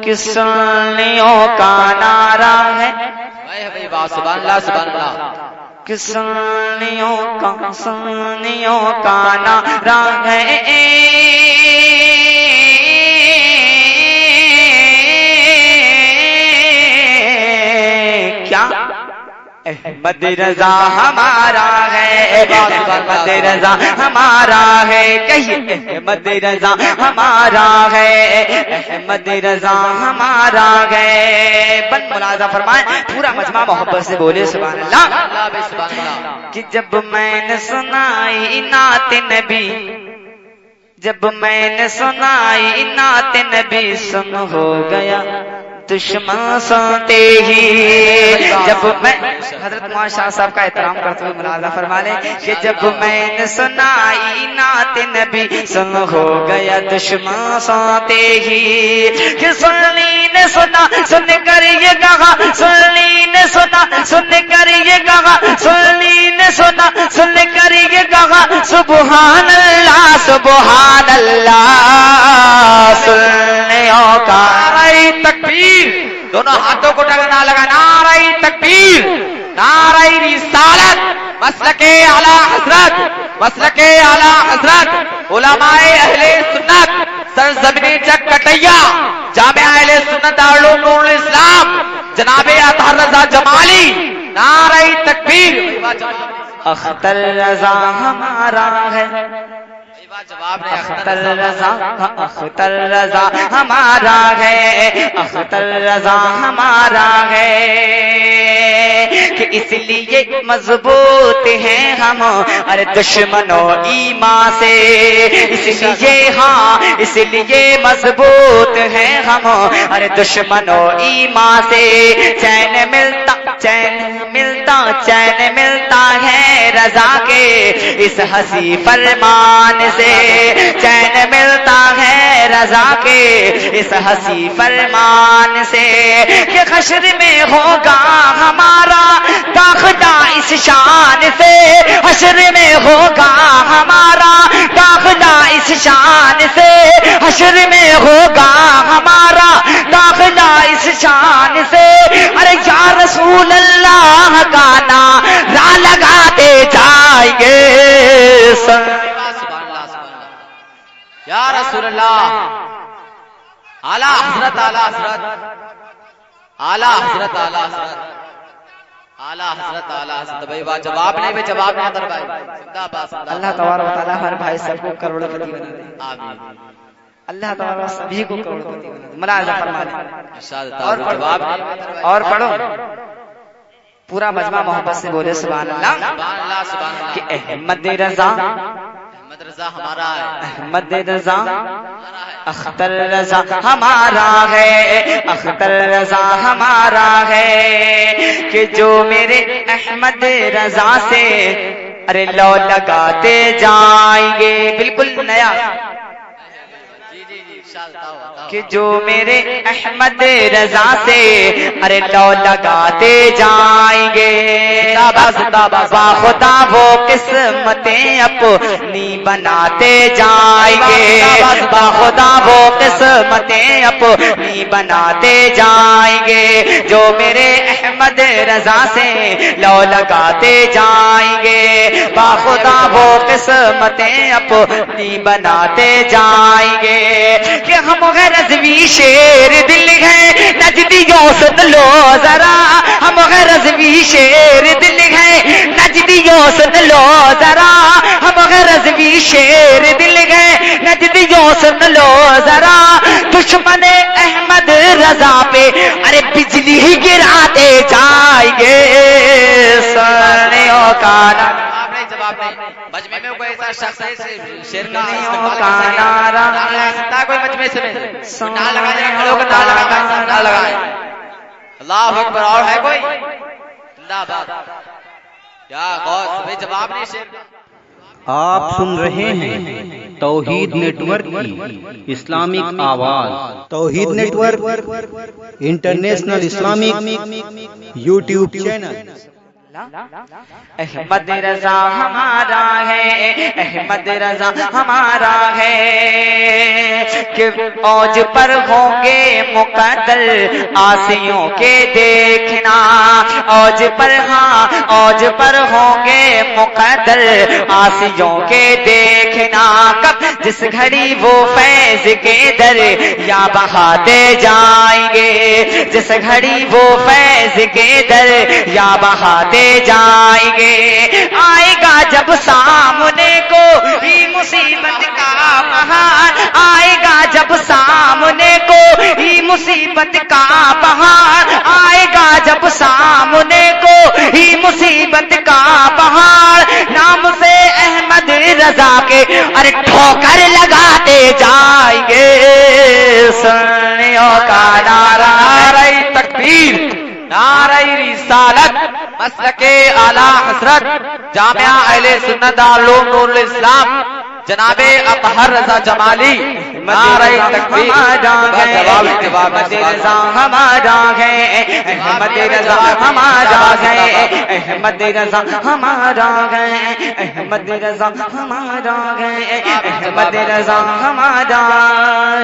کس سنیوں کا نعرہ ہے، سبحان اللہ سبحان اللہ، کس سنیوں کا نعرہ ہے، کیا احمد رضا ہمارا ہے، احمد رضا ہمارا ہے، کہیے احمد رضا ہمارا ہے، احمد رضا ہمارا ہے۔ بن ملازہ فرمائیں پورا مجمع محبت سے بولے سبحان اللہ۔ کہ جب میں نے سنائی نعت نبی، جب میں نے سنائی نعت نبی، سن ہو گیا دشمن سنتے ہی، جب میں حضرت معاذ شاہ صاحب کا احترام کرتے ہوئے ملاحظہ فرما لیں کہ جب میں نے سنائی نعت نبی، سن ہو گیا دشمن سنتے ہی، کہ سنی نے سنا سن کر یہ کہا، سنی نے سنا سن کر یہ کہا، سنی نے سنا سن کر یہ کہا، سبحان اللہ سبحان اللہ، سنیوں کا تکبیر، دونوں ہاتھوں کو ٹکرانا لگا، نعرہ تکبیر، نعرہ رسالت، مسلک اعلی حضرت، مسلک اعلی حضرت، علماء اہل سنت، سرزمین چک کٹیا، جامعہ اہل سنت دارالعلوم نور الاسلام، جناب اطہر رضا جمالی، نعرہ تکبیر۔ اختر رضا ہمارا ہے، اختر رضا، اختر رضا ہمارا ہے، اختر رضا ہمارا ہے، کہ اس لیے مضبوط ہیں ہم ارے دشمنوں ایمان سے، اس لیے ہاں اس لیے مضبوط ہیں ہم ارے دشمنوں ایمان سے، چین ملتا چین ملتا چین ملتا ہے رضا کے اس حسی فرمان سے، چین ملتا ہے رضا کے اس حسی فرمان سے، کہ حشر میں ہوگا ہمارا داخلہ اس شان سے، حشر میں ہوگا ہمارا داخلہ اس شان سے، حشر میں ہوگا ہمارا داخلہ اس شان سے، ارے یا رسول اللہ کا نعرہ لگاتے جائیں گے، یا رسول اللہ، اعلیٰ حضرت اعلیٰ حضرت اعلیٰ حضرت اعلیٰ حضرت اعلیٰ حضرت اعلیٰ حضرت، بھائی بات جواب نہیں بھی جواب نہیں در بھائی، اللہ تبارک و تعالیٰ ہر بھائی سب کو کروڑپتی بنا دے، آمین، اللہ تعالیٰ سبھی کو کروڑپتی بنا دے، ملاحظہ فرما دے، اور جواب اور پڑھو پورا مجمع محبت سے بولے سبحان اللہ، کہ احمد رضا، احمد رضا ہمارا ہے، احمد رضا، اختر رضا ہمارا ہے، اختر رضا ہمارا ہے، کہ جو میرے احمد رضا سے ارے لو لگاتے جائیں گے، بالکل نیا، کہ جو میرے احمد رضا سے ارے لو لگاتے جائیں گے، باخدا وہ قسمتیں اپنی بناتے جائیں گے، باخدا وہ قسمتیں اپنی بناتے جائیں گے، جو میرے احمد رضا سے لو لگاتے جائیں گے، باخدا وہ قسمتیں اپنی بناتے جائیں گے، کہ ہم غرضوی شیر دل ہیں نجدیوں سن لو ذرا، ہم غرضوی شیر دل ہیں نجدیوں سن لو ذرا، ہم غرضوی شیر دل ہیں نجدیوں سن لو ذرا، دشمن احمد رضا پہ ارے بجلی ہی گراتے جائیں گے، سنیوں کا جواب نہیں، مجمع میں کوئی ایسا شخص ہے شیر کا نعرہ کوئی مجمع سے نہ لگائے، کھڑوں کا نہ لگائے، اللہ اکبر، اور ہے کوئی؟ زندہ باد، کیا غوث بھائی جواب نہیں شیر کا۔ آپ سن رہے ہیں توحید نیٹ ورک کی اسلامک آواز، Tauheed network international Islamic YouTube channel. Ahmed Raza ہمارا ہے، ہے احمد رضا ہمارا ہے کہ اوج پر ہوں گے مقدر آسیوں کے دیکھنا اوج پر ہاں اوج پر ہوں گے مقدر آسیوں کے دیکھنا کب جس گھڑی وہ فیض کے در یا بہاتے جائیں گے جس گھڑی وہ فیض کے در یا بہاتے جائیں گے آئے گا جب سامنے کو ہی مصیبت کا بہار آئے گا جب سامنے کو ہی مصیبت کا بہار آئے گا جب سامنے کو ہی مصیبت کا بہار نام سے احمد رضا کے ارے ٹھوکر لگاتے جائیں گے سنیوں کا نعرہ نعرہ تکبیر نعرہ رسالت مسلک اعلی حضرت جامعہ اہل سنت دارالعلوم نور الاسلام جناب اطہر رضا جمالی نعرہ تکبیر احمد رضا ہمارا ہے احمد رضا ہمارا ہے احمد رضا ہمارا ہے احمد رضا ہمارا ہے احمد رضا ہمارا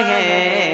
ہے